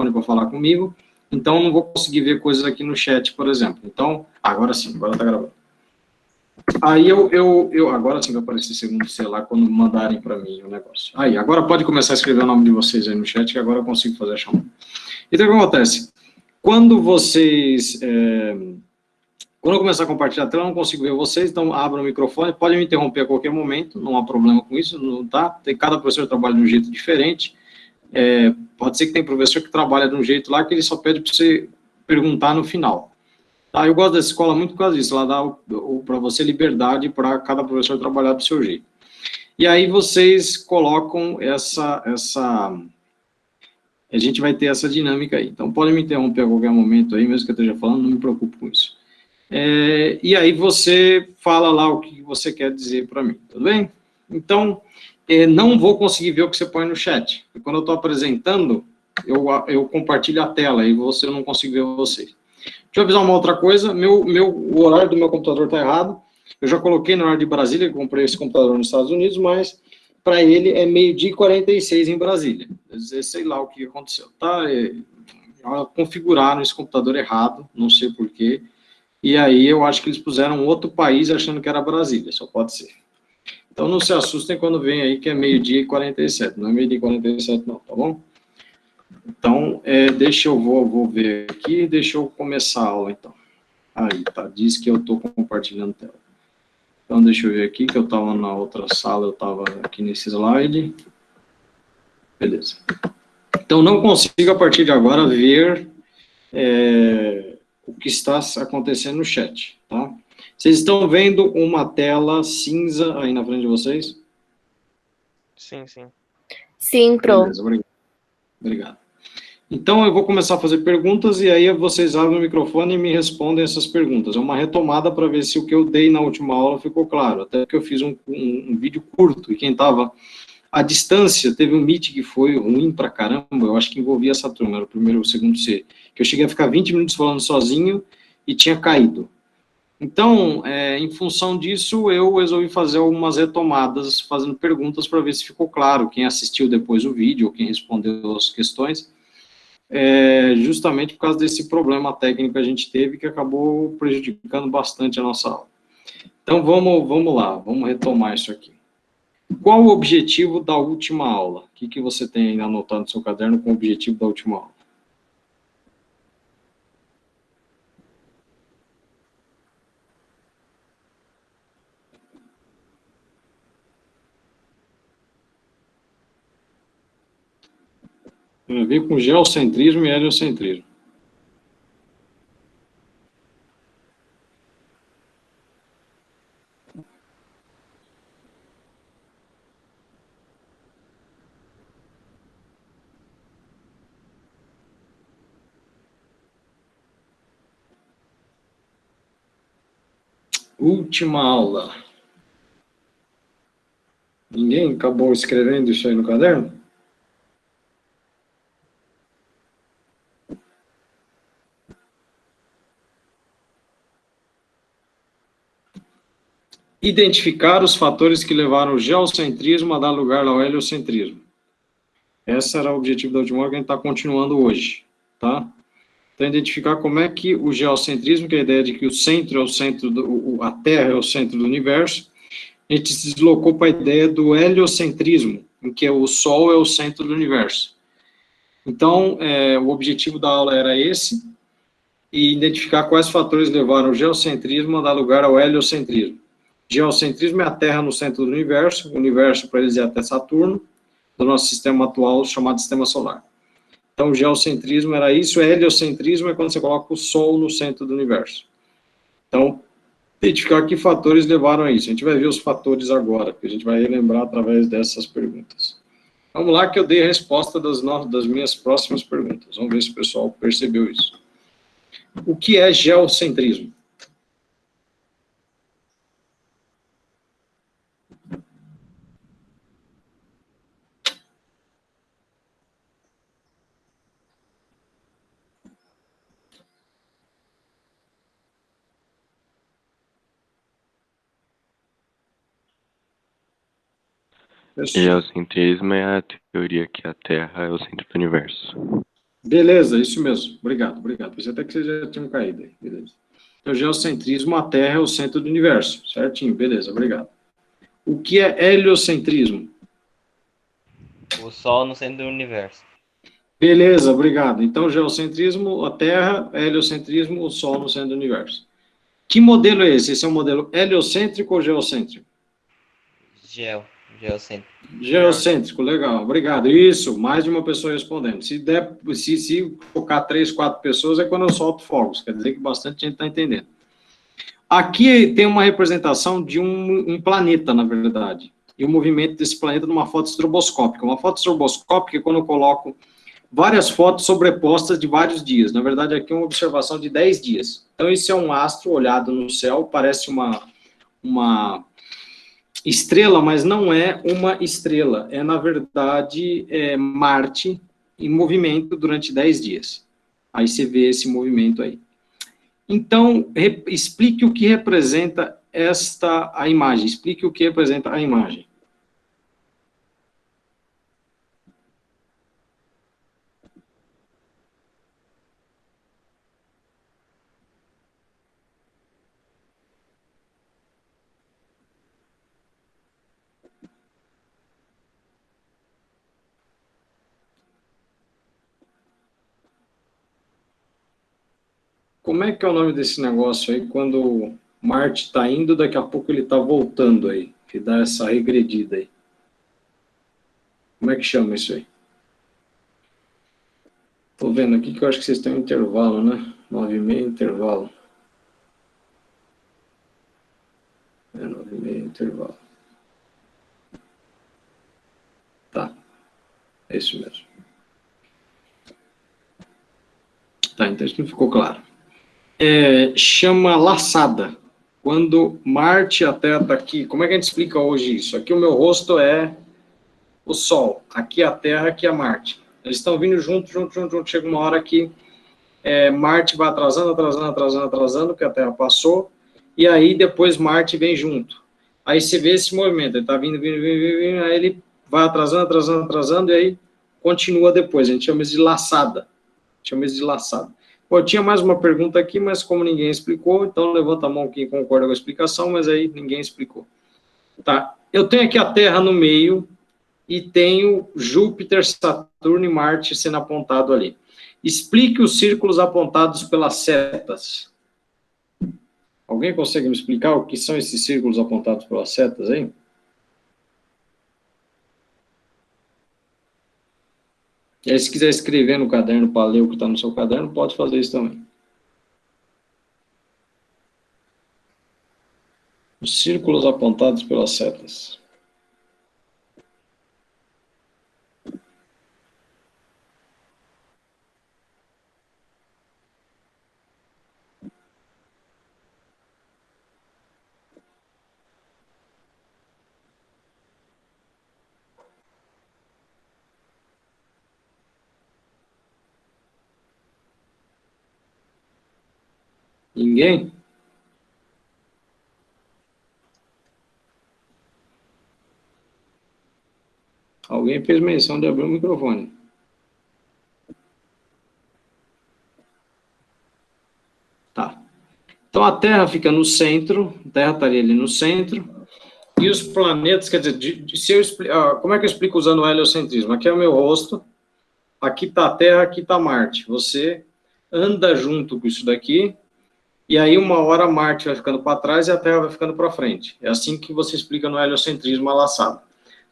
microfone para falar comigo, então não vou conseguir ver coisas aqui no chat, por exemplo. Então, agora sim, agora está gravando. Aí agora sim vai aparecer segundo celular quando mandarem para mim o negócio. Aí, agora pode começar a escrever o nome de vocês aí no chat, que agora eu consigo fazer a chamada. Então, o que acontece? Quando vocês... quando eu começar a compartilhar a tela, eu não consigo ver vocês, então abra o microfone, pode me interromper a qualquer momento, não há problema com isso, não tá? Tem, cada professor trabalha de um jeito diferente, pode ser que tem professor que trabalha de um jeito lá, que ele só pede para você perguntar no final. Tá? Eu gosto dessa escola muito por causa disso, ela dá para você liberdade para cada professor trabalhar do seu jeito. E aí vocês colocam a gente vai ter essa dinâmica aí. Então, pode me interromper a qualquer momento aí, mesmo que eu esteja falando, não me preocupe com isso. E aí você fala lá o que você quer dizer para mim, tudo bem? Então, não vou conseguir ver o que você põe no chat. Quando eu estou apresentando, eu compartilho a tela e você não consigo ver vocês. Deixa eu avisar uma outra coisa, o horário do meu computador está errado. Eu já coloquei no horário de Brasília, eu comprei esse computador nos Estados Unidos, mas para ele é 12h46 em Brasília. Sei lá o que aconteceu. Tá? Configuraram esse computador errado, não sei porquê. E aí eu acho que eles puseram outro país achando que era Brasília, só pode ser. Então não se assustem quando vem aí que é 12h47, não é 12h47 não, tá bom? Então, deixa eu vou ver aqui, deixa eu começar a aula então. Aí, tá, diz que eu estou compartilhando tela. Então deixa eu ver aqui, que eu estava na outra sala, eu estava aqui nesse slide. Beleza. Então não consigo a partir de agora ver o que está acontecendo no chat, tá? Vocês estão vendo uma tela cinza aí na frente de vocês? Sim, sim. Sim, pronto. Beleza, obrigado. Então, eu vou começar a fazer perguntas e aí vocês abrem o microfone e me respondem essas perguntas. É uma retomada para ver se o que eu dei na última aula ficou claro. Até que eu fiz um vídeo curto e quem estava à distância teve um meet que foi ruim pra caramba. Eu acho que envolvia essa turma, era o primeiro ou o segundo C. Que eu cheguei a ficar 20 minutos falando sozinho e tinha caído. Então, em função disso, eu resolvi fazer algumas retomadas, fazendo perguntas para ver se ficou claro. Quem assistiu depois o vídeo, ou quem respondeu as questões, justamente por causa desse problema técnico que a gente teve, que acabou prejudicando bastante a nossa aula. Então, vamos lá, vamos retomar isso aqui. Qual o objetivo da última aula? O que você tem anotado no seu caderno com o objetivo da última aula? Tem a ver com geocentrismo e heliocentrismo. Última aula. Ninguém acabou escrevendo isso aí no caderno? Identificar os fatores que levaram o geocentrismo a dar lugar ao heliocentrismo. Esse era o objetivo da última aula que a gente está continuando hoje, tá? Então, identificar como é que o geocentrismo, que é a ideia de que o centro é o centro, a Terra é o centro do universo, a gente se deslocou para a ideia do heliocentrismo, em que o Sol é o centro do universo. Então, o objetivo da aula era esse, e identificar quais fatores levaram o geocentrismo a dar lugar ao heliocentrismo. Geocentrismo é a Terra no centro do universo, o universo para eles é até Saturno, do nosso sistema atual chamado Sistema Solar. Então, o geocentrismo era isso, o heliocentrismo é quando você coloca o Sol no centro do universo. Então, identificar que fatores levaram a isso. A gente vai ver os fatores agora, que a gente vai relembrar através dessas perguntas. Vamos lá que eu dei a resposta das minhas próximas perguntas. Vamos ver se o pessoal percebeu isso. O que é geocentrismo? Geocentrismo é a teoria que a Terra é o centro do universo. Beleza, isso mesmo. Obrigado, obrigado. Pensei até que vocês já tinham caído aí. Beleza. Então, geocentrismo, a Terra é o centro do universo. Certinho, beleza, obrigado. O que é heliocentrismo? O Sol no centro do universo. Beleza, obrigado. Então, geocentrismo, a Terra, heliocentrismo, o Sol no centro do universo. Que modelo é esse? Esse é um modelo heliocêntrico ou geocêntrico? Geocêntrico. Geocêntrico, legal, obrigado. Isso, mais de uma pessoa respondendo. Se focar 3, 4 pessoas, é quando eu solto fogos, quer dizer que bastante gente está entendendo. Aqui tem uma representação de um planeta, na verdade, e o movimento desse planeta numa foto estroboscópica. Uma foto estroboscópica é quando eu coloco várias fotos sobrepostas de vários dias. Na verdade, aqui é uma observação de 10 dias. Então, esse é um astro olhado no céu, parece uma estrela, mas não é uma estrela. É, na verdade, Marte em movimento durante 10 dias. Aí você vê esse movimento aí. Então, explique o que representa a imagem. Explique o que representa a imagem. Como é que é o nome desse negócio aí, quando Marte está indo, daqui a pouco ele está voltando aí, que dá essa regredida aí? Como é que chama isso aí? Estou vendo aqui que eu acho que vocês têm um intervalo, né? 9h30, intervalo. 9h30, intervalo. Tá, é isso mesmo. Tá, então isso não ficou claro. Chama laçada. Quando Marte e a Terra está aqui, como é que a gente explica hoje isso? Aqui o meu rosto é o Sol, aqui a Terra, aqui a Marte. Eles estão vindo junto. Chega uma hora que Marte vai atrasando, que a Terra passou, e aí depois Marte vem junto. Aí você vê esse movimento, ele está vindo, aí ele vai atrasando, e aí continua depois. A gente chama isso de laçada. Bom, tinha mais uma pergunta aqui, mas como ninguém explicou, então levanta a mão quem concorda com a explicação, mas aí ninguém explicou. Tá, eu tenho aqui a Terra no meio, e tenho Júpiter, Saturno e Marte sendo apontado ali. Explique os círculos apontados pelas setas. Alguém consegue me explicar o que são esses círculos apontados pelas setas aí? E aí, se quiser escrever no caderno para ler o que está no seu caderno, pode fazer isso também. Os círculos apontados pelas setas. Ninguém? Alguém fez menção de abrir o microfone. Tá. Então, a Terra fica no centro, a Terra estaria ali no centro, e os planetas, quer dizer, como é que eu explico usando o heliocentrismo? Aqui é o meu rosto, aqui está a Terra, aqui está Marte. Você anda junto com isso daqui, e aí uma hora Marte vai ficando para trás e a Terra vai ficando para frente. É assim que você explica no heliocentrismo a laçada.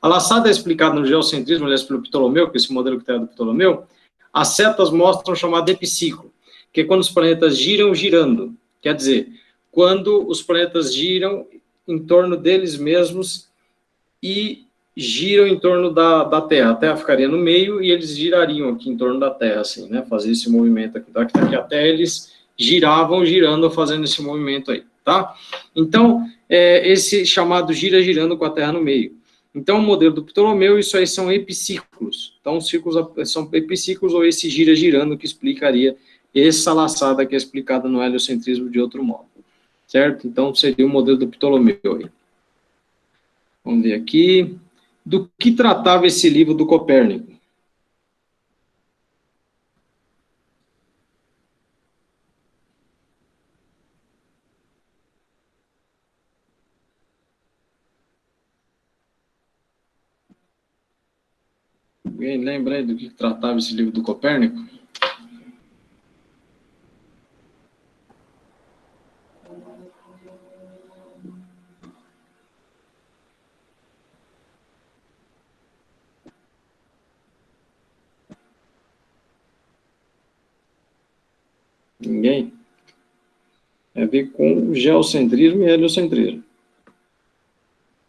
A laçada é explicada no geocentrismo, aliás, pelo Ptolomeu, que é esse modelo que tem do Ptolomeu. As setas mostram o chamado epiciclo, que é quando os planetas giram girando. Quer dizer, quando os planetas giram em torno deles mesmos e giram em torno da Terra. A Terra ficaria no meio e eles girariam aqui em torno da Terra, assim, né? Fazer esse movimento aqui. Então, aqui a Terra, eles giravam, girando, fazendo esse movimento aí, tá? Então, esse chamado gira-girando com a Terra no meio. Então, o modelo do Ptolomeu, isso aí são epiciclos. Então, os ciclos são epiciclos ou esse gira-girando que explicaria essa laçada que é explicada no heliocentrismo de outro modo. Certo? Então, seria o modelo do Ptolomeu aí. Vamos ver aqui. Do que tratava esse livro do Copérnico? Alguém lembra aí do que tratava esse livro do Copérnico? Ninguém? É a ver com geocentrismo e heliocentrismo.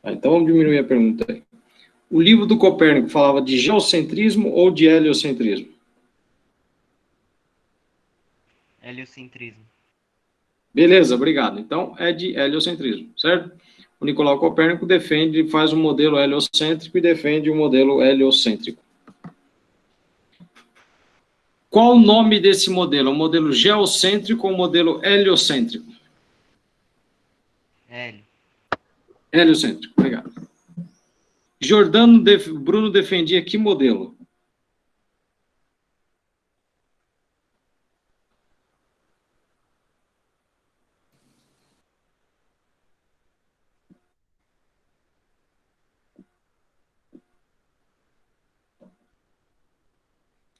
Então, vamos diminuir a pergunta aí. O livro do Copérnico falava de geocentrismo ou de heliocentrismo? Heliocentrismo. Beleza, obrigado. Então, é de heliocentrismo, certo? O Nicolau Copérnico defende, faz um modelo heliocêntrico e defende um modelo heliocêntrico. Qual o nome desse modelo? O modelo geocêntrico ou o modelo heliocêntrico? Hélio. Heliocêntrico, obrigado. Bruno defendia que modelo?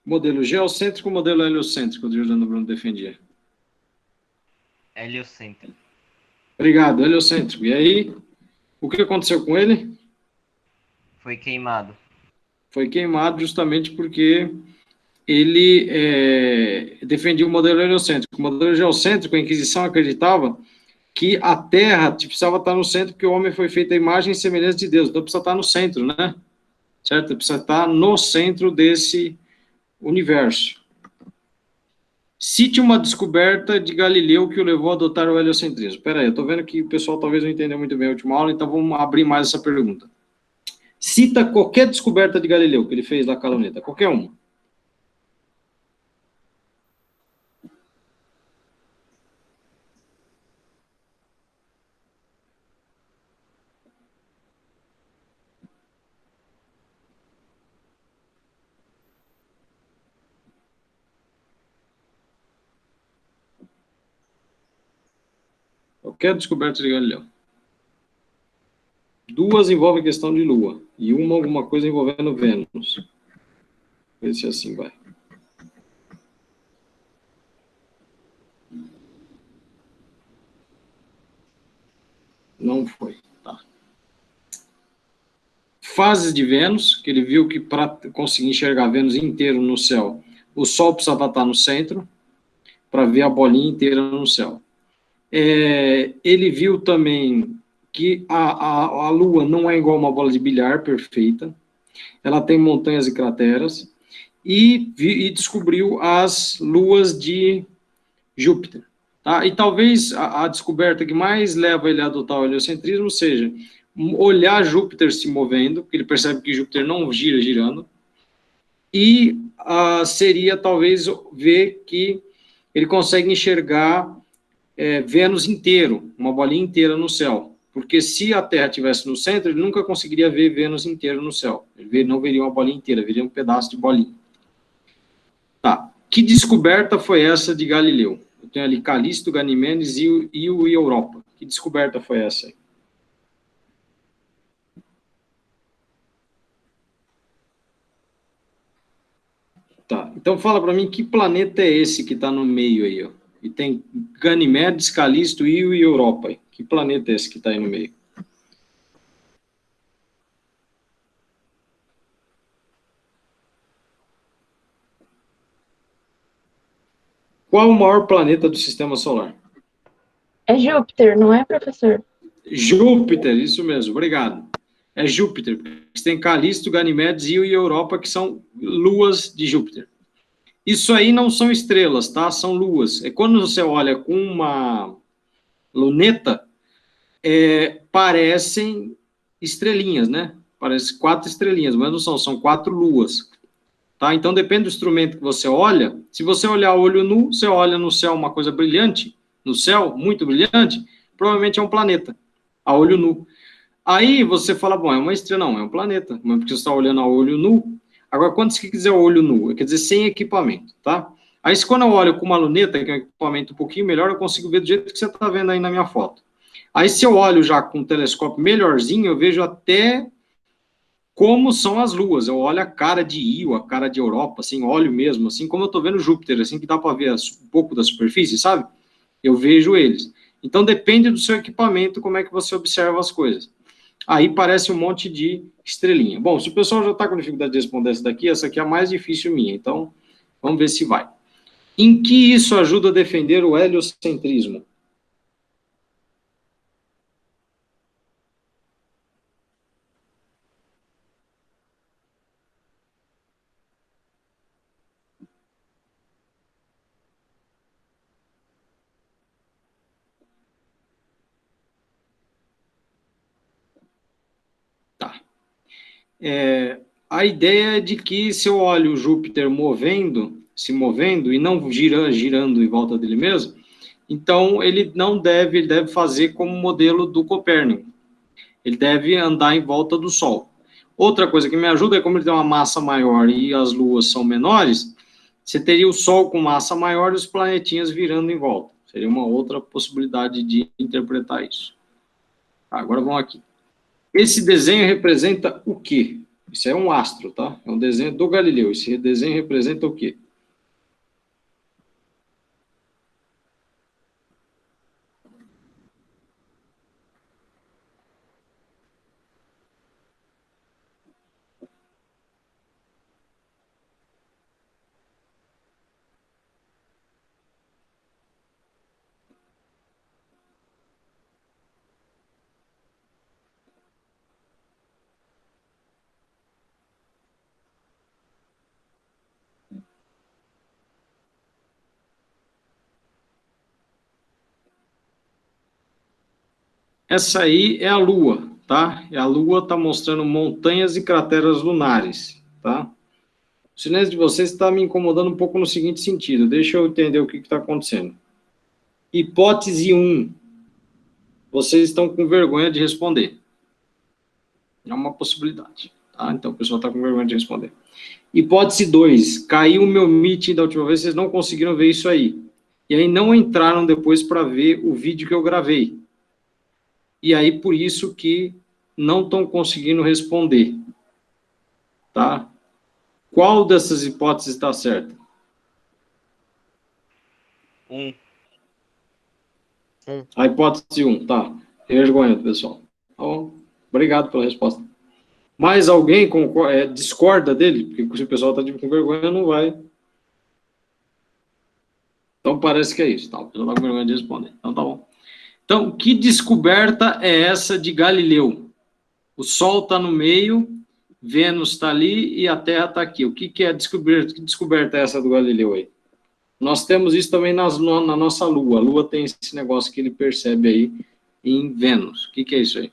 Modelo geocêntrico ou modelo heliocêntrico, o Jordano Bruno defendia? Heliocêntrico. Obrigado, heliocêntrico. E aí, o que aconteceu com ele? Foi queimado. Foi queimado justamente porque ele defendia o modelo heliocêntrico. O modelo geocêntrico, a Inquisição acreditava que a Terra precisava estar no centro, porque o homem foi feito à imagem e semelhança de Deus. Então, precisa estar no centro, né? Certo? Precisa estar no centro desse universo. Cite uma descoberta de Galileu que o levou a adotar o heliocentrismo. Espera aí, eu estou vendo que o pessoal talvez não entendeu muito bem a última aula, então vamos abrir mais essa pergunta. Cita qualquer descoberta de Galileu que ele fez lá com a luneta, qualquer uma. Qualquer descoberta de Galileu. Duas envolvem questão de Lua, e uma alguma coisa envolvendo Vênus. Vê se assim vai. Não foi, tá. Fases de Vênus, que ele viu que para conseguir enxergar Vênus inteiro no céu, o Sol precisava estar no centro, para ver a bolinha inteira no céu. Ele viu também que a Lua não é igual uma bola de bilhar perfeita, ela tem montanhas e crateras, e descobriu as luas de Júpiter. Tá? E talvez a descoberta que mais leva ele a adotar o heliocentrismo seja olhar Júpiter se movendo, porque ele percebe que Júpiter não gira girando, e seria talvez ver que ele consegue enxergar Vênus inteiro, uma bolinha inteira no céu. Porque se a Terra estivesse no centro, ele nunca conseguiria ver Vênus inteiro no céu. Ele não veria uma bolinha inteira, veria um pedaço de bolinha. Tá. Que descoberta foi essa de Galileu? Eu tenho ali Calisto, Ganimedes e Europa. Que descoberta foi essa aí? Tá. Então fala para mim que planeta é esse que está no meio aí, ó? E tem Ganimedes, Calisto, Io e Europa. Que planeta é esse que está aí no meio? Qual o maior planeta do Sistema Solar? É Júpiter, não é, professor? Júpiter, isso mesmo, obrigado. É Júpiter. Você tem Calisto, Ganimedes, Io e Europa, que são luas de Júpiter. Isso aí não são estrelas, tá? São luas. É quando você olha com uma luneta, parecem estrelinhas, né? Parece 4 estrelinhas, mas não são, são 4 luas. Tá? Então, depende do instrumento que você olha. Se você olhar a olho nu, você olha no céu uma coisa brilhante, no céu, muito brilhante, provavelmente é um planeta, a olho nu. Aí você fala, bom, é uma estrela, não, é um planeta, mas porque você está olhando a olho nu. Agora, quando você quiser olho nu, quer dizer, sem equipamento, tá? Aí, quando eu olho com uma luneta, que é um equipamento um pouquinho melhor, eu consigo ver do jeito que você está vendo aí na minha foto. Aí, se eu olho já com um telescópio melhorzinho, eu vejo até como são as luas. Eu olho a cara de Io, a cara de Europa, assim, olho mesmo, assim como eu estou vendo Júpiter, assim, que dá para ver um pouco da superfície, sabe? Eu vejo eles. Então, depende do seu equipamento, como é que você observa as coisas. Aí parece um monte de estrelinha. Bom, se o pessoal já está com dificuldade de responder essa aqui é a mais difícil minha. Então, vamos ver se vai. Em que isso ajuda a defender o heliocentrismo? Tá. A ideia é de que se eu olho o Júpiter se movendo e não girando em volta dele mesmo, então ele deve fazer como modelo do Copérnico. Ele deve andar em volta do Sol. Outra coisa que me ajuda é como ele tem uma massa maior e as luas são menores, você teria o Sol com massa maior e os planetinhas virando em volta. Seria uma outra possibilidade de interpretar isso. Agora vamos aqui. Esse desenho representa o quê? Isso é um astro, tá? É um desenho do Galileu. Esse desenho representa o quê? Essa aí é a Lua, tá? A Lua está mostrando montanhas e crateras lunares, tá? O silêncio de vocês está me incomodando um pouco no seguinte sentido. Deixa eu entender o que está acontecendo. Hipótese 1. Vocês estão com vergonha de responder. É uma possibilidade, tá? Então o pessoal está com vergonha de responder. Hipótese 2. Caiu o meu meeting da última vez, vocês não conseguiram ver isso aí. E aí não entraram depois para ver o vídeo que eu gravei. E aí, por isso que não estão conseguindo responder. Tá? Qual dessas hipóteses está certa? 1. A hipótese 1, tá. Vergonha, pessoal. Tá bom? Obrigado pela resposta. Mais alguém discorda dele? Porque se o pessoal está com vergonha, não vai. Então, parece que é isso. Tá? O pessoal está com vergonha de responder. Então, tá bom. Então, que descoberta é essa de Galileu? O Sol está no meio, Vênus está ali e a Terra está aqui. O que é descoberta? Que descoberta é essa do Galileu aí? Nós temos isso também na nossa Lua. A Lua tem esse negócio que ele percebe aí em Vênus. O que é isso aí?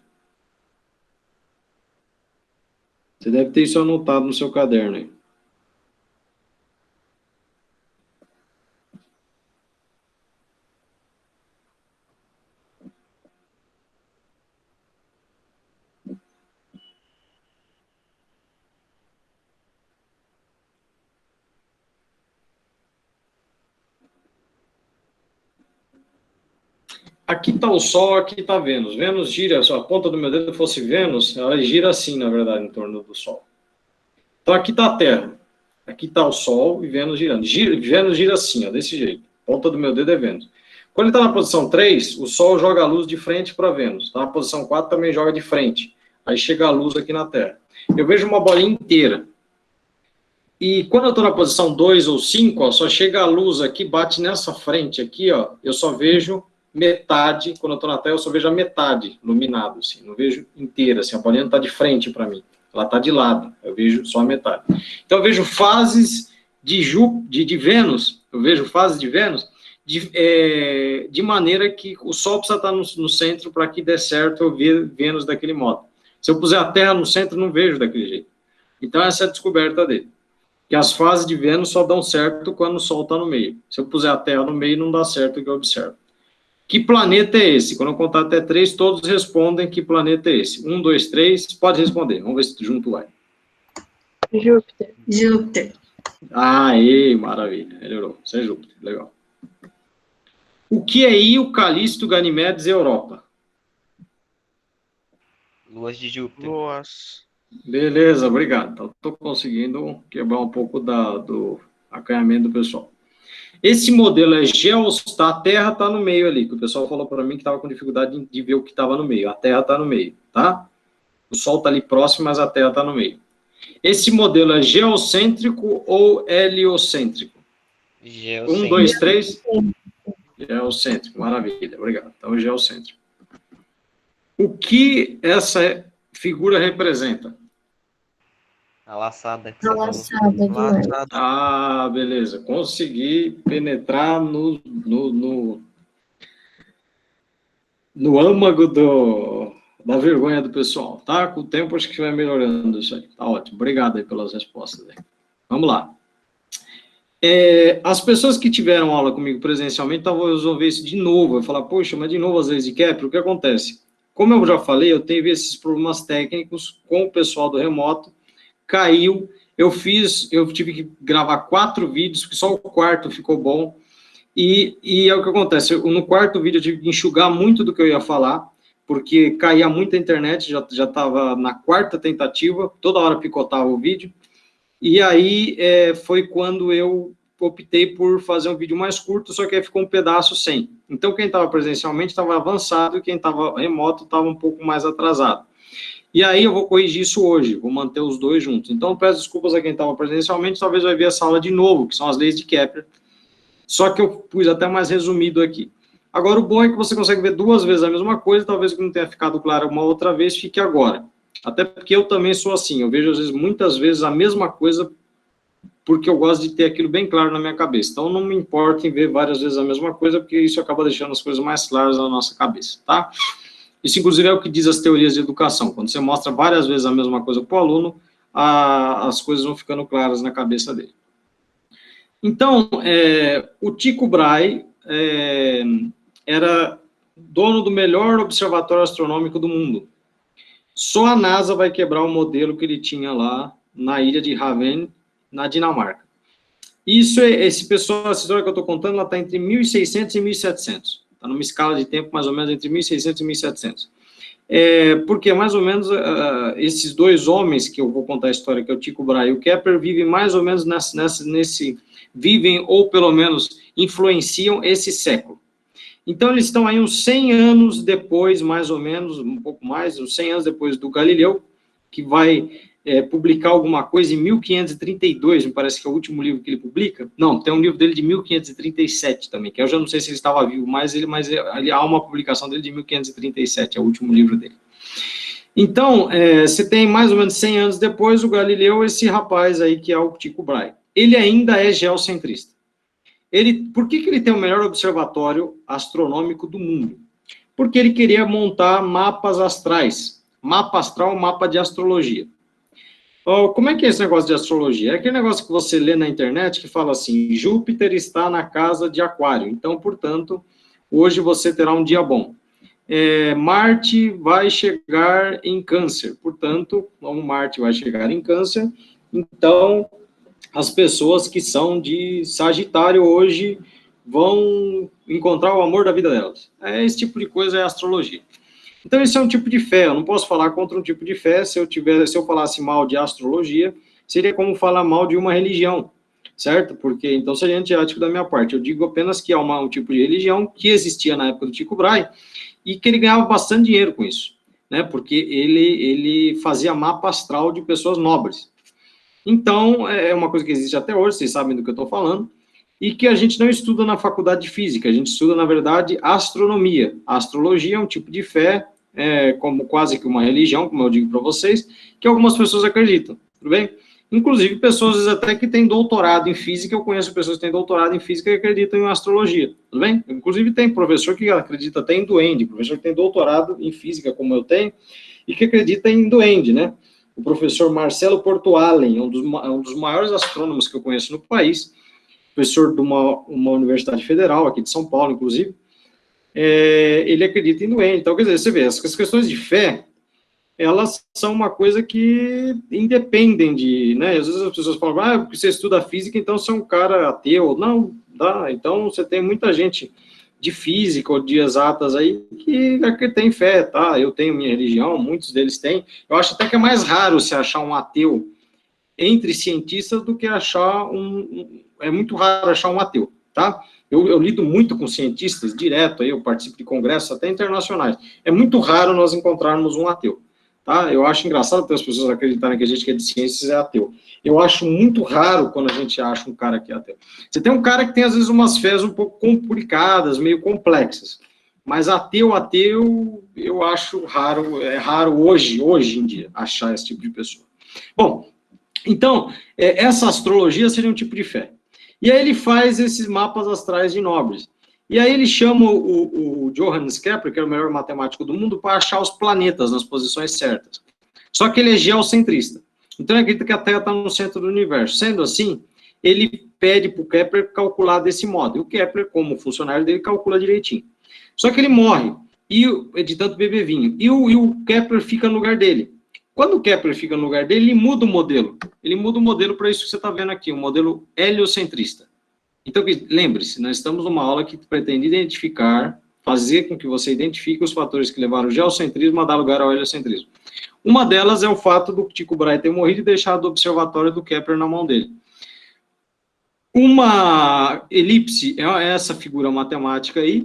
Você deve ter isso anotado no seu caderno aí. Aqui está o Sol, aqui está Vênus. Vênus gira, se a ponta do meu dedo fosse Vênus, ela gira assim, na verdade, em torno do Sol. Então aqui está a Terra. Aqui está o Sol e Vênus girando. Vênus gira assim, ó, desse jeito. A ponta do meu dedo é Vênus. Quando ele está na posição 3, o Sol joga a luz de frente para Vênus. Tá? Na posição 4 também joga de frente. Aí chega a luz aqui na Terra. Eu vejo uma bolinha inteira. E quando eu estou na posição 2 ou 5, ó, só chega a luz aqui, bate nessa frente aqui, ó, eu só vejo metade. Quando eu estou na Terra, eu só vejo a metade iluminado, assim, não vejo inteira, assim, a bolinha não está de frente para mim, ela está de lado, eu vejo só a metade. Então, eu vejo fases de Vênus, eu vejo fases de Vênus de maneira que o Sol precisa estar no centro para que dê certo eu ver Vênus daquele modo. Se eu puser a Terra no centro, não vejo daquele jeito. Então, essa é a descoberta dele. Que as fases de Vênus só dão certo quando o Sol está no meio. Se eu puser a Terra no meio, não dá certo o que eu observo. Que planeta é esse? Quando eu contar até 3, todos respondem que planeta é esse. 1, 2, 3, pode responder. Vamos ver se junto vai. Júpiter. Júpiter. Aê, maravilha. Melhorou. Isso é Júpiter. Legal. O que é Io, Calisto, Ganimedes e Europa? Luas de Júpiter. Luas. Beleza, obrigado. Então, estou conseguindo quebrar um pouco do acanhamento do pessoal. Esse modelo é geostar, a Terra está no meio ali, que o pessoal falou para mim que estava com dificuldade de ver o que estava no meio. A Terra está no meio, tá? O Sol está ali próximo, mas a Terra está no meio. Esse modelo é geocêntrico ou heliocêntrico? Geocêntrico. 1, 2, 3. Geocêntrico, maravilha, obrigado. Então, geocêntrico. O que essa figura representa? A laçada que A você falou. laçada do ar. Laçado. Ah, beleza. Consegui penetrar no âmago da vergonha do pessoal, tá? Com o tempo, acho que vai melhorando isso aí. Tá ótimo. Obrigado aí pelas respostas. Aí. Vamos lá. As pessoas que tiveram aula comigo presencialmente, talvez vão ver isso de novo. Eu falar, poxa, mas de novo às vezes de Kepler, o que acontece? Como eu já falei, eu tive esses problemas técnicos com o pessoal do remoto, caiu, eu tive que gravar 4 vídeos, porque só o quarto ficou bom, e é o que acontece, no quarto vídeo eu tive que enxugar muito do que eu ia falar, porque caía muita internet, já estava na 4ª tentativa, toda hora picotava o vídeo, e aí foi quando eu optei por fazer um vídeo mais curto, só que aí ficou um pedaço sem. Então, quem estava presencialmente estava avançado, e quem estava remoto estava um pouco mais atrasado. E aí eu vou corrigir isso hoje, vou manter os dois juntos. Então, eu peço desculpas a quem estava presencialmente, talvez vai ver essa aula de novo, que são as leis de Kepler, só que eu pus até mais resumido aqui. Agora, o bom é que você consegue ver 2 vezes a mesma coisa, talvez que não tenha ficado claro uma outra vez, fique agora. Até porque eu também sou assim, eu vejo, às vezes, muitas vezes a mesma coisa, porque eu gosto de ter aquilo bem claro na minha cabeça. Então, não me importa em ver várias vezes a mesma coisa, porque isso acaba deixando as coisas mais claras na nossa cabeça, tá? Isso, inclusive, é o que diz as teorias de educação. Quando você mostra várias vezes a mesma coisa para o aluno, as coisas vão ficando claras na cabeça dele. Então, o Tycho Brahe era dono do melhor observatório astronômico do mundo. Só a NASA vai quebrar o modelo que ele tinha lá na ilha de Haven, na Dinamarca. Essa história que eu estou contando, ela está entre 1600 e 1700. Está numa escala de tempo mais ou menos entre 1600 e 1700. Porque mais ou menos esses 2 homens que eu vou contar a história, que é o Tycho Brahe e o Kepler, vivem mais ou menos vivem ou pelo menos influenciam esse século. Então, eles estão aí uns 100 anos depois, mais ou menos, um pouco mais, uns 100 anos depois do Galileu, que vai publicar alguma coisa em 1532, me parece que é o último livro que ele publica. Não, tem um livro dele de 1537 também, que eu já não sei se ele estava vivo, mas há uma publicação dele de 1537, é o último livro dele. Então, você tem mais ou menos 100 anos depois o Galileu, esse rapaz aí que é o Tycho Brahe. Ele ainda é geocentrista. Por que ele tem o melhor observatório astronômico do mundo? Porque ele queria montar mapas astrais. Mapa astral, mapa de astrologia. Como é que é esse negócio de astrologia? É aquele negócio que você lê na internet que fala assim, Júpiter está na casa de Aquário, então, portanto, hoje você terá um dia bom. Marte vai chegar em Câncer, portanto, como Marte vai chegar em Câncer, então, as pessoas que são de Sagitário hoje vão encontrar o amor da vida delas. Esse tipo de coisa é astrologia. Então, isso é um tipo de fé, eu não posso falar contra um tipo de fé, se eu falasse mal de astrologia, seria como falar mal de uma religião, certo? Porque, então, seria antiético da minha parte. Eu digo apenas que há um tipo de religião que existia na época do Tycho Brahe, e que ele ganhava bastante dinheiro com isso, né? Porque ele fazia mapa astral de pessoas nobres. Então, é uma coisa que existe até hoje, vocês sabem do que eu estou falando, e que a gente não estuda na faculdade de física, a gente estuda, na verdade, astronomia. A astrologia é um tipo de fé, como quase que uma religião, como eu digo para vocês, que algumas pessoas acreditam, tudo bem? Inclusive, pessoas até que têm doutorado em física, eu conheço pessoas que têm doutorado em física e acreditam em astrologia, tudo bem? Inclusive, tem professor que acredita até em duende, professor que tem doutorado em física, como eu tenho, e que acredita em duende, né? O professor Marcelo Portoalen, um dos maiores astrônomos que eu conheço no país, professor de uma universidade federal, aqui de São Paulo, inclusive, ele acredita em duende. Então, quer dizer, você vê, as questões de fé, elas são uma coisa que independem de, né, às vezes as pessoas falam, porque você estuda física, então você é um cara ateu. Não, dá, então você tem muita gente de física ou de exatas aí que tem fé, tá? Eu tenho minha religião, muitos deles têm. Eu acho até que é mais raro se achar um ateu entre cientistas do que achar é muito raro achar um ateu, tá? Eu lido muito com cientistas direto, aí eu participo de congressos até internacionais. É muito raro nós encontrarmos um ateu, tá? Eu acho engraçado ter as pessoas acreditarem que a gente que é de ciências é ateu. Eu acho muito raro quando a gente acha um cara que é ateu. Você tem um cara que tem, às vezes, umas fés um pouco complicadas, meio complexas, mas ateu, eu acho raro, é raro hoje em dia, achar esse tipo de pessoa. Bom, então, essa astrologia seria um tipo de fé. E aí ele faz esses mapas astrais de nobres. E aí ele chama o Johannes Kepler, que era o melhor matemático do mundo, para achar os planetas nas posições certas. Só que ele é geocentrista. Então ele acredita que a Terra está no centro do universo. Sendo assim, ele pede para o Kepler calcular desse modo. E o Kepler, como funcionário dele, calcula direitinho. Só que ele morre, de tanto beber vinho. E o Kepler fica no lugar dele. Quando o Kepler fica no lugar dele, ele muda o modelo. Ele muda o modelo para isso que você está vendo aqui, um modelo heliocentrista. Então, lembre-se, nós estamos numa aula que pretende identificar, fazer com que você identifique os fatores que levaram o geocentrismo a dar lugar ao heliocentrismo. Uma delas é o fato do Tycho Brahe ter morrido e deixado o observatório do Kepler na mão dele. Uma elipse, é essa figura matemática aí,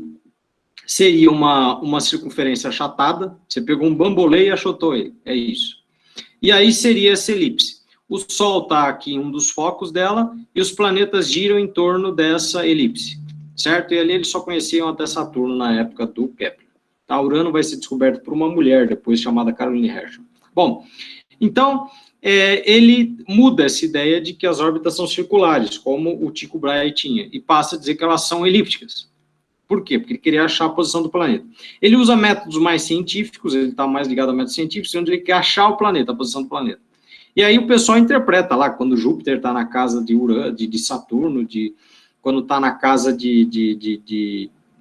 seria uma circunferência achatada, você pegou um bambolê e achatou ele, é isso. E aí seria essa elipse. O Sol está aqui em um dos focos dela, e os planetas giram em torno dessa elipse, certo? E ali eles só conheciam até Saturno na época do Kepler. Tá? Urano vai ser descoberto por uma mulher, depois chamada Caroline Herschel. Bom, então, ele muda essa ideia de que as órbitas são circulares, como o Tycho Brahe tinha, e passa a dizer que elas são elípticas. Por quê? Porque ele queria achar a posição do planeta. Ele usa métodos mais científicos, ele está mais ligado a métodos científicos, onde ele quer achar o planeta, a posição do planeta. E aí o pessoal interpreta lá, quando Júpiter está na casa de Urano, de Saturno, quando está na casa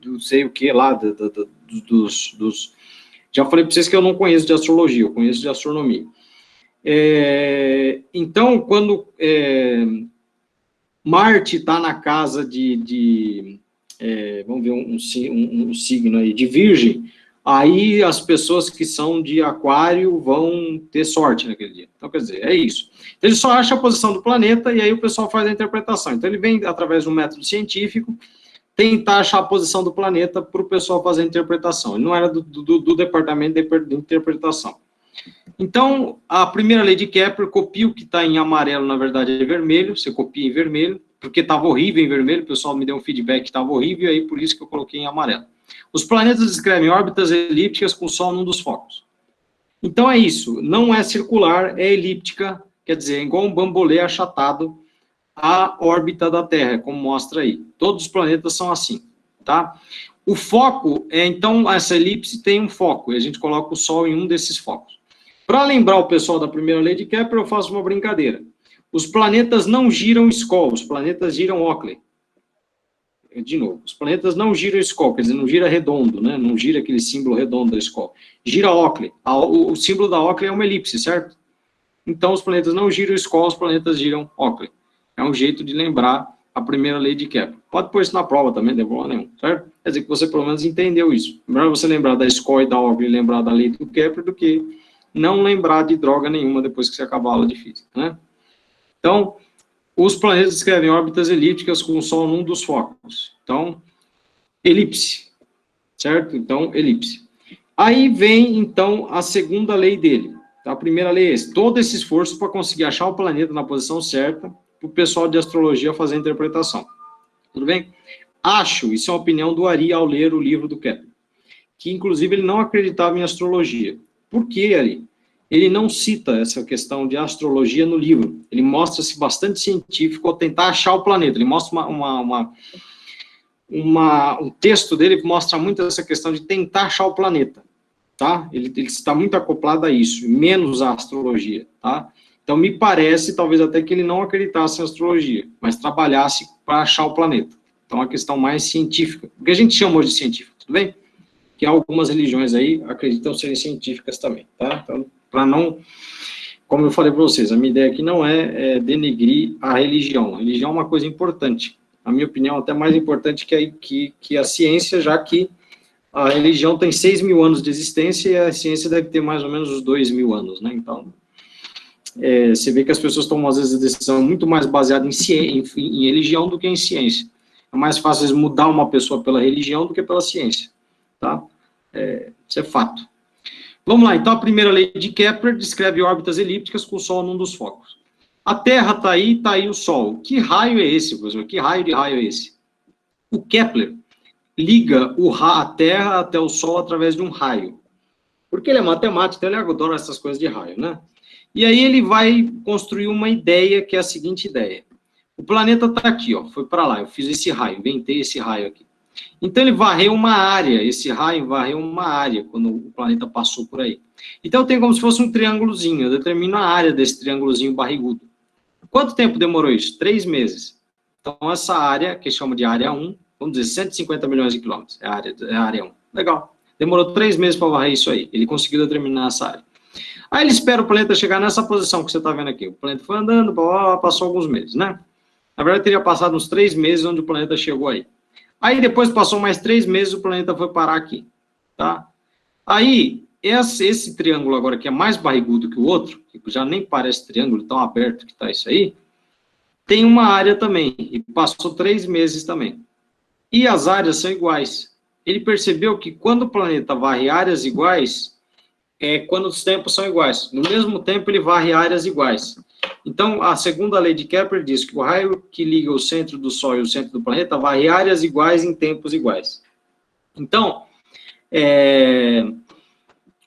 não sei o que lá, já falei para vocês que eu não conheço de astrologia, eu conheço de astronomia. Então, quando Marte está na casa vamos ver um signo aí, de Virgem, aí as pessoas que são de Aquário vão ter sorte naquele dia. Então, quer dizer, é isso. Ele só acha a posição do planeta e aí o pessoal faz a interpretação. Então, ele vem, através de um método científico, tentar achar a posição do planeta para o pessoal fazer a interpretação. Ele não era do departamento de interpretação. Então, a primeira lei de Kepler, copia o que está em amarelo, na verdade é vermelho, você copia em vermelho, porque estava horrível em vermelho, o pessoal me deu um feedback que estava horrível, e aí por isso que eu coloquei em amarelo. Os planetas descrevem órbitas elípticas com o Sol num dos focos. Então é isso, não é circular, é elíptica, quer dizer, é igual um bambolê achatado a órbita da Terra, como mostra aí. Todos os planetas são assim, tá? O foco, então, essa elipse tem um foco, e a gente coloca o Sol em um desses focos. Para lembrar o pessoal da primeira lei de Kepler, eu faço uma brincadeira. Os planetas não giram Skoll, os planetas giram Oakley. De novo, os planetas não giram Skoll, quer dizer, não gira redondo, né? Não gira aquele símbolo redondo da Skoll. Gira Oakley. O símbolo da Oakley é uma elipse, certo? Então, os planetas não giram Skoll, os planetas giram Oakley. É um jeito de lembrar a primeira lei de Kepler. Pode pôr isso na prova também, não tem problema nenhum, certo? Quer dizer que você, pelo menos, entendeu isso. Melhor você lembrar da Skoll e da Oakley e lembrar da lei do Kepler do que não lembrar de droga nenhuma depois que você acabar a aula de física, né? Então, os planetas descrevem órbitas elípticas com o Sol num dos focos. Então, elipse, certo? Então, elipse. Aí vem, então, a segunda lei dele. A primeira lei é esse. Todo esse esforço para conseguir achar o planeta na posição certa, para o pessoal de astrologia fazer a interpretação. Tudo bem? Acho, isso é uma opinião do Ari ao ler o livro do Kepler, que, inclusive, ele não acreditava em astrologia. Por que, Ari? Ele não cita essa questão de astrologia no livro. Ele mostra-se bastante científico ao tentar achar o planeta. Ele mostra um texto dele que mostra muito essa questão de tentar achar o planeta, tá? Ele está muito acoplado a isso, menos a astrologia, tá? Então, me parece, talvez até que ele não acreditasse em astrologia, mas trabalhasse para achar o planeta. Então, a questão mais científica. O que a gente chama hoje de científico, tudo bem? Que algumas religiões aí acreditam serem científicas também, tá? Então, para não, como eu falei para vocês, a minha ideia aqui não é denegrir a religião. A religião é uma coisa importante. na minha opinião, até mais importante que a ciência, já que a religião tem 6.000 anos de existência e a ciência deve ter mais ou menos uns 2.000 anos, né? Então, você vê que as pessoas tomam, às vezes, a decisão muito mais baseada em religião do que em ciência. É mais fácil eles mudar uma pessoa pela religião do que pela ciência, tá? Isso é fato. Vamos lá, então a primeira lei de Kepler descreve órbitas elípticas com o Sol num dos focos. A Terra está aí o Sol. Que raio é esse, professor? Que raio de raio é esse? O Kepler liga a Terra até o Sol através de um raio. Porque ele é matemático, então ele adora essas coisas de raio, né? E aí ele vai construir uma ideia, que é a seguinte ideia. O planeta está aqui, ó, foi para lá, eu fiz esse raio, inventei esse raio aqui. Então ele varreu uma área, esse raio varreu uma área, quando o planeta passou por aí. Então tem como se fosse um triângulozinho, eu determino a área desse triângulozinho barrigudo. Quanto tempo demorou isso? 3 meses. Então essa área, que chama de área 1, vamos dizer, 150 milhões de quilômetros, é a área 1. Legal. Demorou 3 meses para varrer isso aí, ele conseguiu determinar essa área. Aí ele espera o planeta chegar nessa posição que você está vendo aqui. O planeta foi andando, passou alguns meses, né? Na verdade, teria passado uns 3 meses onde o planeta chegou aí. Aí depois passou mais 3 meses, o planeta foi parar aqui, tá? Aí, esse triângulo agora que é mais barrigudo que o outro, que já nem parece triângulo, tão aberto que tá isso aí, tem uma área também, e passou 3 meses também. E as áreas são iguais. Ele percebeu que quando o planeta varre áreas iguais, quando os tempos são iguais. No mesmo tempo, ele varre áreas iguais. Então, a segunda lei de Kepler diz que o raio que liga o centro do Sol e o centro do planeta varre áreas iguais em tempos iguais. Então,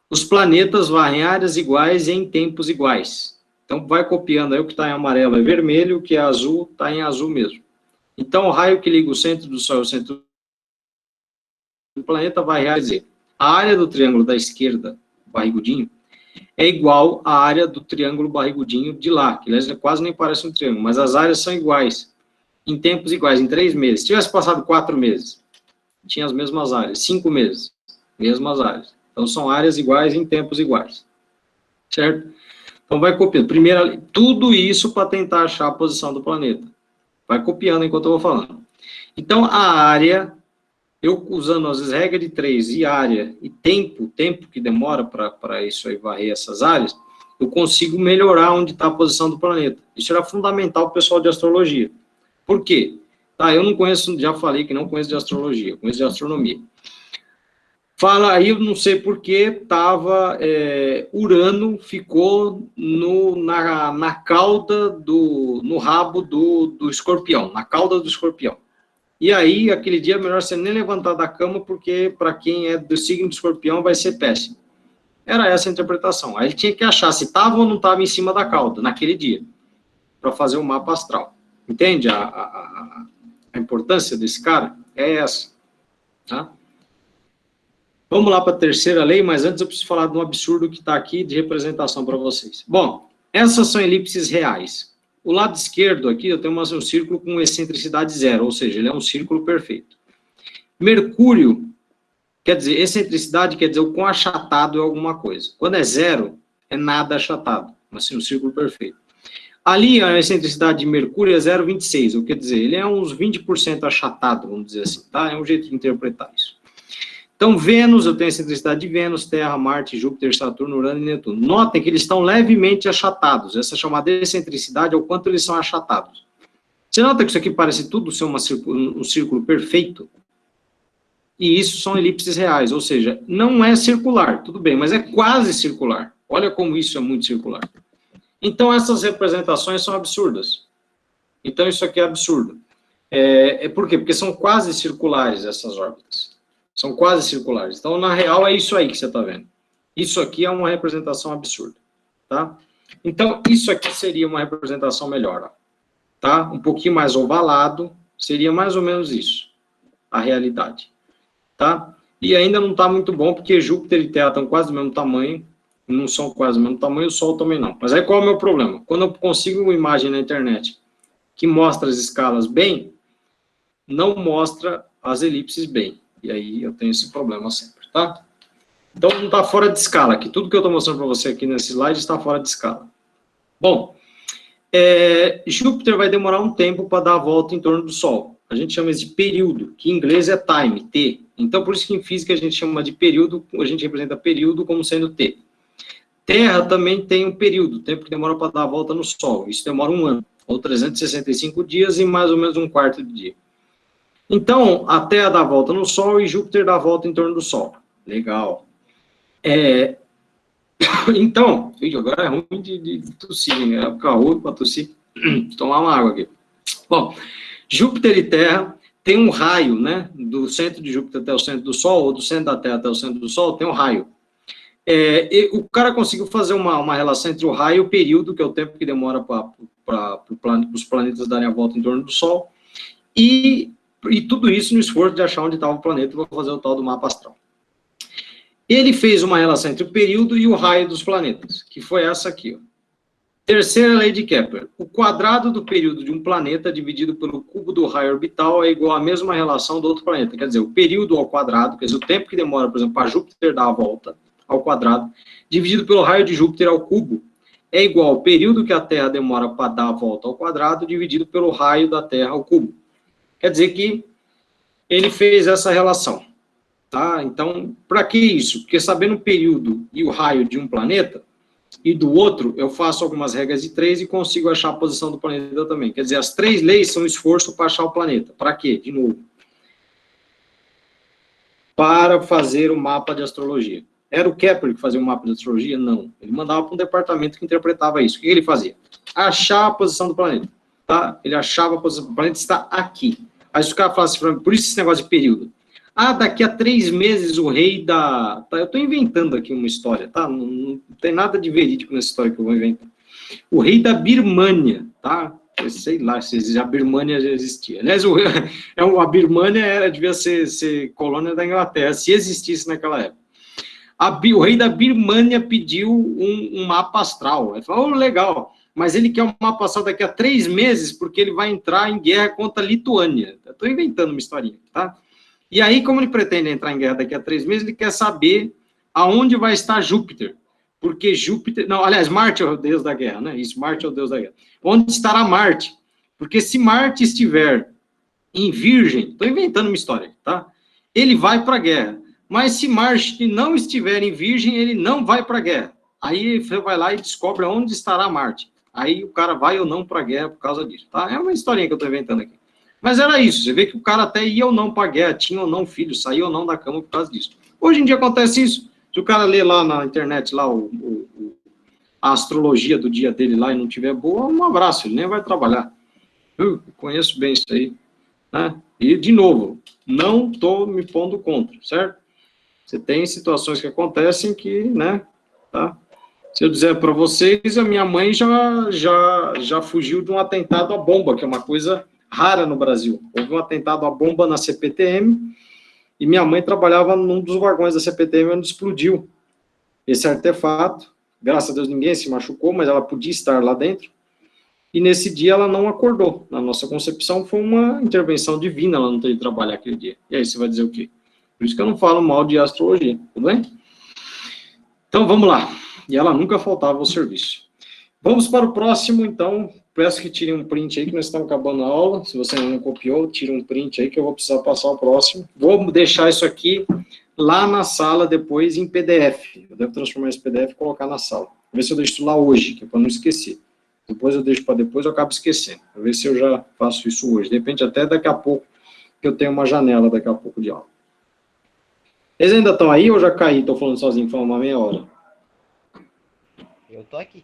os planetas varrem áreas iguais em tempos iguais. Então, vai copiando aí, o que está em amarelo é vermelho, o que é azul está em azul mesmo. Então, o raio que liga o centro do Sol e o centro do planeta vai dizer, a área do triângulo da esquerda, barrigudinho, é igual à área do triângulo barrigudinho de lá, que aliás quase nem parece um triângulo, mas as áreas são iguais, em tempos iguais, em 3 meses. Se tivesse passado 4 meses, tinha as mesmas áreas. 5 meses, mesmas áreas. Então são áreas iguais em tempos iguais. Certo? Então vai copiando. Primeiro, tudo isso para tentar achar a posição do planeta. Vai copiando enquanto eu vou falando. Então a área, eu usando às vezes regra de 3 e área e tempo que demora para isso aí varrer essas áreas, eu consigo melhorar onde está a posição do planeta. Isso era fundamental para o pessoal de astrologia. Por quê? Tá, eu não conheço, já falei que não conheço de astrologia, conheço de astronomia. Fala aí, eu não sei porque Urano ficou na cauda no rabo do escorpião, na cauda do escorpião. E aí, aquele dia é melhor você nem levantar da cama, porque para quem é do signo do escorpião vai ser péssimo. Era essa a interpretação. Aí ele tinha que achar se estava ou não estava em cima da cauda, naquele dia, para fazer o mapa astral. Entende a importância desse cara? É essa. Tá? Vamos lá para a terceira lei, mas antes eu preciso falar de um absurdo que está aqui de representação para vocês. Bom, essas são elipses reais. O lado esquerdo aqui, eu tenho um círculo com excentricidade zero, ou seja, ele é um círculo perfeito. Mercúrio, quer dizer, excentricidade quer dizer o quão achatado é alguma coisa. Quando é zero, é nada achatado, assim, um círculo perfeito. Ali, a excentricidade de Mercúrio é 0,26, ou quer dizer, ele é uns 20% achatado, vamos dizer assim, tá? É um jeito de interpretar isso. Então, Vênus, eu tenho a excentricidade de Vênus, Terra, Marte, Júpiter, Saturno, Urano e Netuno. Notem que eles estão levemente achatados. Essa chamada excentricidade é o quanto eles são achatados. Você nota que isso aqui parece tudo ser um círculo perfeito? E isso são elipses reais, ou seja, não é circular, tudo bem, mas é quase circular. Olha como isso é muito circular. Então, essas representações são absurdas. Então, isso aqui é absurdo. Por quê? Porque são quase circulares essas órbitas. São quase circulares. Então, na real, é isso aí que você está vendo. Isso aqui é uma representação absurda. Tá? Então, isso aqui seria uma representação melhor. Ó, tá? Um pouquinho mais ovalado, seria mais ou menos isso. A realidade. Tá? E ainda não está muito bom, porque Júpiter e Terra estão quase do mesmo tamanho. Não são quase do mesmo tamanho, o Sol também não. Mas aí qual é o meu problema? Quando eu consigo uma imagem na internet que mostra as escalas bem, não mostra as elipses bem. E aí eu tenho esse problema sempre, tá? Então não está fora de escala aqui. Tudo que eu estou mostrando para você aqui nesse slide está fora de escala. Bom, Júpiter vai demorar um tempo para dar a volta em torno do Sol. a gente chama isso de período, que em inglês é time, T. Então, por isso que em física a gente chama de período, a gente representa período como sendo T. Terra também tem um período, o tempo que demora para dar a volta no Sol. Isso demora 1 ano, ou 365 dias e mais ou menos um quarto de dia. Então, a Terra dá a volta no Sol e Júpiter dá a volta em torno do Sol. Legal. Então, agora é ruim de tossir, né? É ficar ruim para tossir. Tomar uma água aqui. Bom, Júpiter e Terra tem um raio, né? Do centro de Júpiter até o centro do Sol, ou do centro da Terra até o centro do Sol, tem um raio. O cara conseguiu fazer uma relação entre o raio e o período, que é o tempo que demora para os planetas darem a volta em torno do Sol, e tudo isso no esforço de achar onde estava o planeta para fazer o tal do mapa astral. Ele fez uma relação entre o período e o raio dos planetas, que foi essa aqui, ó. Terceira lei de Kepler. O quadrado do período de um planeta dividido pelo cubo do raio orbital é igual à mesma relação do outro planeta. Quer dizer, o período ao quadrado, quer dizer, o tempo que demora, por exemplo, para Júpiter dar a volta ao quadrado, dividido pelo raio de Júpiter ao cubo, é igual ao período que a Terra demora para dar a volta ao quadrado, dividido pelo raio da Terra ao cubo. Quer dizer que ele fez essa relação. Tá? Então, para que isso? Porque sabendo o período e o raio de um planeta, e do outro, eu faço algumas regras de 3 e consigo achar a posição do planeta também. Quer dizer, as 3 leis são esforço para achar o planeta. Para quê? De novo. Para fazer o mapa de astrologia. Era o Kepler que fazia o mapa de astrologia? Não. Ele mandava para um departamento que interpretava isso. O que ele fazia? Achar a posição do planeta. Tá? Ele achava a posição do planeta, está aqui. Aí os caras falavam assim para mim, por isso esse negócio de período. Daqui a 3 meses o rei da... Tá, eu estou inventando aqui uma história, tá? Não tem nada de verídico nessa história que eu vou inventar. O rei da Birmânia, tá? Eu sei lá se a Birmânia já existia. Aliás, a Birmânia devia ser colônia da Inglaterra, se existisse naquela época. O rei da Birmânia pediu um mapa astral. Ele falou, legal, mas ele quer um mapa astral daqui a 3 meses, porque ele vai entrar em guerra contra a Lituânia. Estou inventando uma historinha, tá? E aí, como ele pretende entrar em guerra daqui a 3 meses, ele quer saber aonde vai estar Júpiter. Porque Júpiter... Não, aliás, Marte é o deus da guerra, né? Isso, Marte é o deus da guerra. Onde estará Marte? Porque se Marte estiver em Virgem... Estou inventando uma história, tá? Ele vai para a guerra. Mas se Marte não estiver em Virgem, ele não vai para a guerra. Aí você vai lá e descobre onde estará Marte. Aí o cara vai ou não para a guerra por causa disso, tá? É uma historinha que eu estou inventando aqui. Mas era isso, você vê que o cara até ia ou não para a guerra, tinha ou não filho, saía ou não da cama por causa disso. Hoje em dia acontece isso, se o cara lê lá na internet lá a astrologia do dia dele lá e não tiver boa, um abraço, ele nem vai trabalhar. Eu conheço bem isso aí, né? E, de novo, não estou me pondo contra, certo? Você tem situações que acontecem que, né, tá? Se eu dizer para vocês, a minha mãe já fugiu de um atentado à bomba, que é uma coisa rara no Brasil. Houve um atentado à bomba na CPTM e minha mãe trabalhava num dos vagões da CPTM onde explodiu esse artefato. Graças a Deus ninguém se machucou, mas ela podia estar lá dentro. E nesse dia ela não acordou. Na nossa concepção foi uma intervenção divina ela não ter de trabalhar aquele dia. E aí você vai dizer o quê? Por isso que eu não falo mal de astrologia, tudo bem? Então vamos lá. E ela nunca faltava ao serviço. Vamos para o próximo, então. Peço que tirem um print aí, que nós estamos acabando a aula. Se você não copiou, tira um print aí, que eu vou precisar passar o próximo. Vou deixar isso aqui lá na sala depois em PDF. Eu devo transformar esse PDF e colocar na sala. Vou ver se eu deixo isso lá hoje, que é para não esquecer. Depois eu deixo para depois, eu acabo esquecendo. Vou ver se eu já faço isso hoje. De repente, até daqui a pouco, que eu tenho uma janela daqui a pouco de aula. Eles ainda estão aí ou já caí? Estou falando sozinho, falando uma meia hora. Eu tô aqui.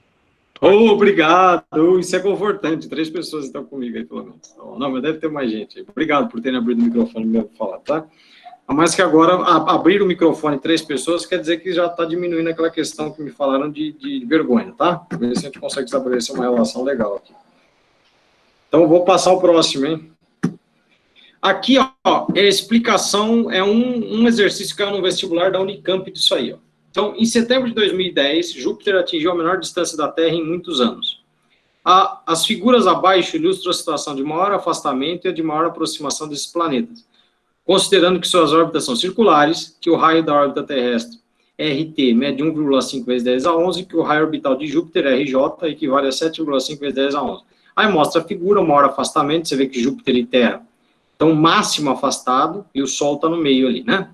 Oh, obrigado, isso é confortante, 3 pessoas estão comigo aí, pelo menos. Não, mas deve ter mais gente aí. Obrigado por terem abrido o microfone para falar, tá? Mas que agora, abrir o microfone 3 pessoas, quer dizer que já está diminuindo aquela questão que me falaram de vergonha, tá? Ver se a gente consegue estabelecer uma relação legal aqui. Então, eu vou passar o próximo, hein? Aqui, ó, é a explicação, é um exercício que caiu no vestibular da Unicamp disso aí, ó. Então, em setembro de 2010, Júpiter atingiu a menor distância da Terra em muitos anos. As figuras abaixo ilustram a situação de maior afastamento e a de maior aproximação desses planetas, considerando que suas órbitas são circulares, que o raio da órbita terrestre, RT, mede 1,5 vezes 10 a 11, que o raio orbital de Júpiter, RJ, equivale a 7,5 vezes 10 a 11. Aí mostra a figura, o maior afastamento, você vê que Júpiter e Terra Então, máximo afastado e o Sol está no meio ali, né?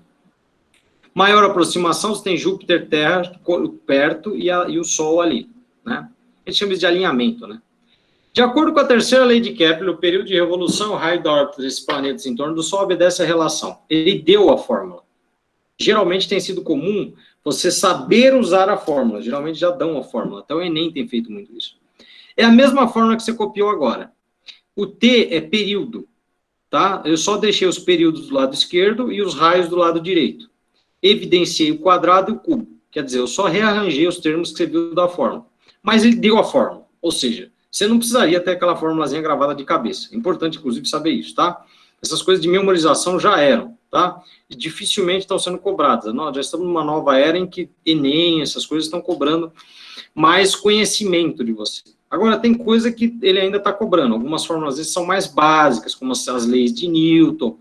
Maior aproximação, você tem Júpiter, Terra perto e o Sol ali, né? A gente chama isso de alinhamento, né? De acordo com a terceira lei de Kepler, o período de revolução, o raio da órbita desses planetas em torno do Sol obedece à relação. Ele deu a fórmula. Geralmente tem sido comum você saber usar a fórmula. Geralmente já dão a fórmula. Até o Enem tem feito muito isso. É a mesma fórmula que você copiou agora. O T é período, tá? Eu só deixei os períodos do lado esquerdo e os raios do lado direito. Evidenciei o quadrado e o cubo. Quer dizer, eu só rearranjei os termos que você viu da fórmula. Mas ele deu a fórmula. Ou seja, você não precisaria ter aquela formulazinha gravada de cabeça. É importante, inclusive, saber isso, tá? Essas coisas de memorização já eram, tá? E dificilmente estão sendo cobradas. Nós já estamos numa nova era em que Enem, essas coisas estão cobrando mais conhecimento de você. Agora, tem coisa que ele ainda está cobrando. Algumas fórmulas, às vezes, são mais básicas, como as leis de Newton,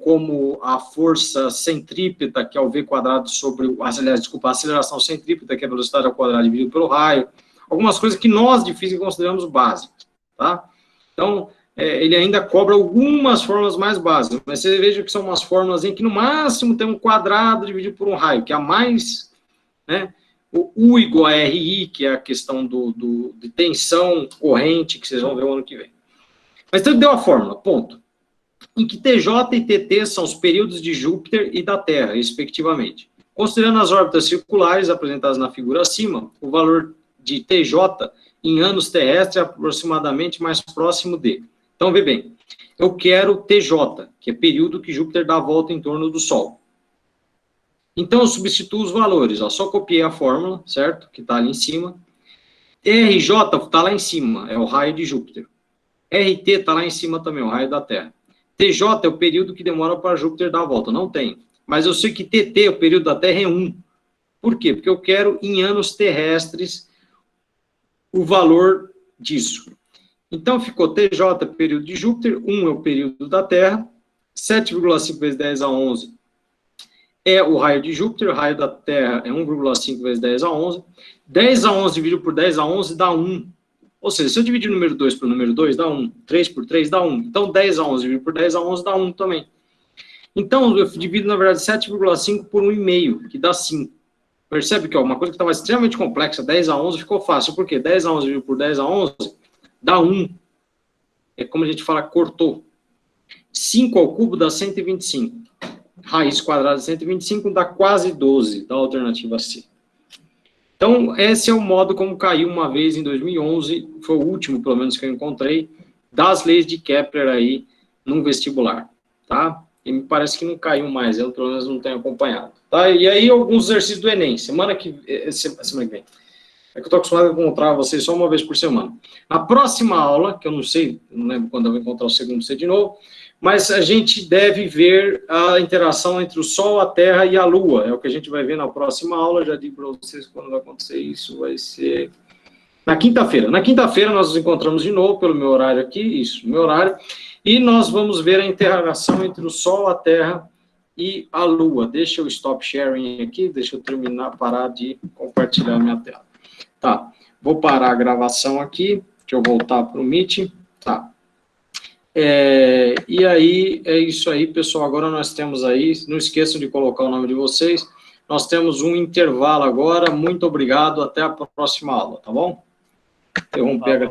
como a força centrípeta, que é o V quadrado sobre, a aceleração centrípeta, que é a velocidade ao quadrado dividido pelo raio. Algumas coisas que nós de física consideramos básicas, tá? Então, ele ainda cobra algumas fórmulas mais básicas, mas você veja que são umas fórmulas em que no máximo tem um quadrado dividido por um raio, que é a mais, né? O U igual a RI, que é a questão de tensão corrente, que vocês vão ver o ano que vem. Mas então deu a fórmula, ponto. Em que TJ e TT são os períodos de Júpiter e da Terra, respectivamente. Considerando as órbitas circulares apresentadas na figura acima, o valor de TJ em anos terrestres é aproximadamente mais próximo de. Então, vê bem, eu quero TJ, que é período que Júpiter dá a volta em torno do Sol. Então, eu substituo os valores, ó, só copiei a fórmula, certo? Que está ali em cima. RJ está lá em cima, é o raio de Júpiter. RT está lá em cima também, o raio da Terra. TJ é o período que demora para Júpiter dar a volta, não tem. Mas eu sei que TT, o período da Terra, é 1. Por quê? Porque eu quero, em anos terrestres, o valor disso. Então, ficou TJ, período de Júpiter, 1 é o período da Terra, 7,5 vezes 10 a 11 é o raio de Júpiter, o raio da Terra é 1,5 vezes 10 a 11. 10 a 11 dividido por 10 a 11 dá 1. Ou seja, se eu dividir o número 2 por número 2, dá 1. 3 por 3 dá 1. Então, 10 a 11 dividido por 10 a 11 dá 1 também. Então, eu divido, na verdade, 7,5 por 1,5, que dá 5. Percebe que uma coisa que estava extremamente complexa, 10 a 11, ficou fácil. Por quê? 10 a 11 dividido por 10 a 11 dá 1. É como a gente fala, cortou. 5 ao cubo dá 125. Raiz quadrada de 125 dá quase 12, dá a alternativa C. Então, esse é o modo como caiu uma vez em 2011, foi o último, pelo menos, que eu encontrei, das leis de Kepler aí, num vestibular, tá? E me parece que não caiu mais, eu pelo menos não tenho acompanhado, tá? E aí, alguns exercícios do Enem, semana que vem. É que eu estou acostumado a encontrar vocês só uma vez por semana. Na próxima aula, que eu não sei, não lembro quando eu vou encontrar o segundo C de novo, mas a gente deve ver a interação entre o Sol, a Terra e a Lua. É o que a gente vai ver na próxima aula. Já digo para vocês quando vai acontecer isso. Vai ser na quinta-feira. Na quinta-feira nós nos encontramos de novo, pelo meu horário aqui, isso, meu horário, e nós vamos ver a interação entre o Sol, a Terra e a Lua. Deixa eu stop sharing aqui, deixa eu parar de compartilhar minha tela. Tá, vou parar a gravação aqui, deixa eu voltar para o Meet. Tá. E aí, é isso aí, pessoal. Agora nós temos aí, não esqueçam de colocar o nome de vocês. Nós temos um intervalo agora. Muito obrigado. Até a próxima aula, tá bom? Interromper a